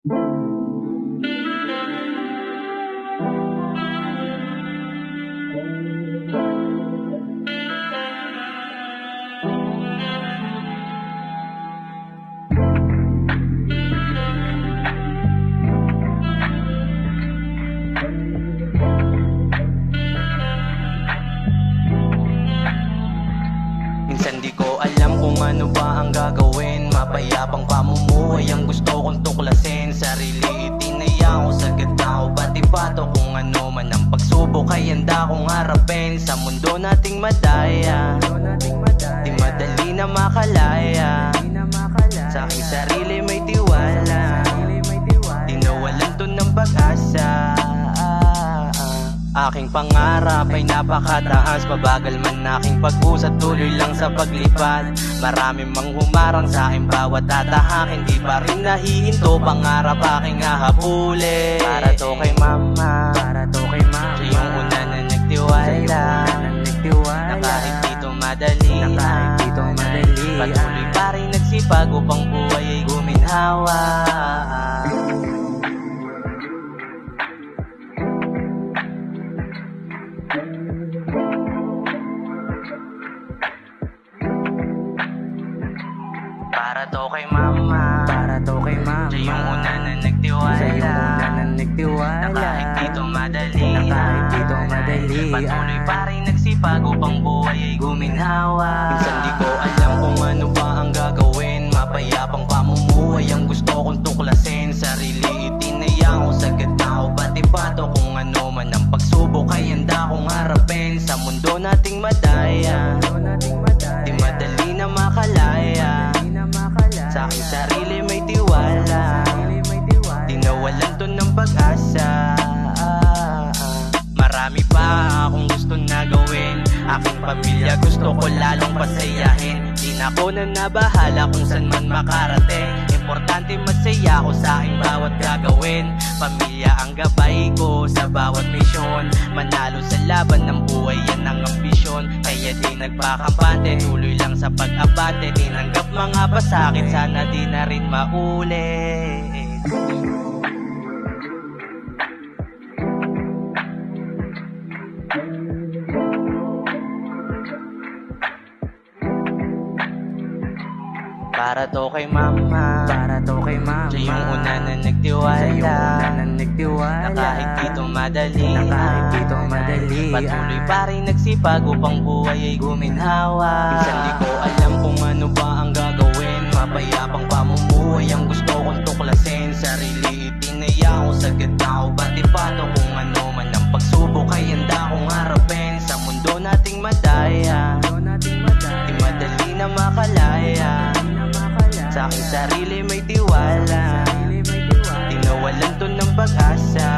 Minsan di ko alam kung ano ba ang gagawin. Mapayapang pamumuhay ang gusto kong tuklasin. Sarili itinaya ko, sagad na ako bati-bato. Kung ano man ang pagsubok ay handa kong harapin. Sa mundo nating madaya, di madali na makalaya. Sa aking sarili may tiwala, di nawalan to ng pag-asa. Aking pangarap ay napakataas. Mabagal man aking pag-usat, tuloy lang sa paglipad. Marami mang humarang sa aking bawat tatahakin, di pa rin nahihinto, pangarap aking hahabulin. Para to kay mama, siya yung una na nagtiwala, na kahit dito madali, patuloy pa rin nagsipag upang buhay ay guminhawa. Para to kay mama, siya yung una na nagtiwala, na kahit dito madali, patuloy pa rin nagsipag upang buhay ay guminhawa. Minsan di ko alam kung ano ba ang gagawin. Mapayapang pamumuhay ang gusto kong tuklasin. Sarili itinaya ko, sagad na ako bati-bato. Kung ano man ang pagsubok ay handa kong harapin. Sa mundo nating madaya, di madali na makalaya. Sa aking sarili may tiwala, di nawalan to ng pag-asa. Marami pa akong gusto na gawin. Aking pamilya gusto ko lalong pasayahin. Di na ako na nabahala kung saan man makarating. Importante masaya ako sa aking bawat gagawin. Pamilya ang gabay ko sa bawat misyon. Manalo sa laban ng buhay, yan ang ambisyon. Kaya di nagpakampante, tuloy lang sa pag-abante. Tinanggap mga pasakit, sana di na rin maulit. Para to kay mama, siya yung una na nagtiwala, na kahit dito madali, patuloy pa rin nagsipag upang buhay ay guminhawa. Minsan di ko alam kung ano ba ang gagawin. Mapayapang pamumuhay ang gusto kong tuklasin. Sarili itinaya ko, sagad na ako bati-bato. Kung ano man ang pagsubok ay handa kong harapin. Sa mundo nating madaya, di madali na makalaya. Sa aking sarili may tiwala, di nawalan to ng pag-asa.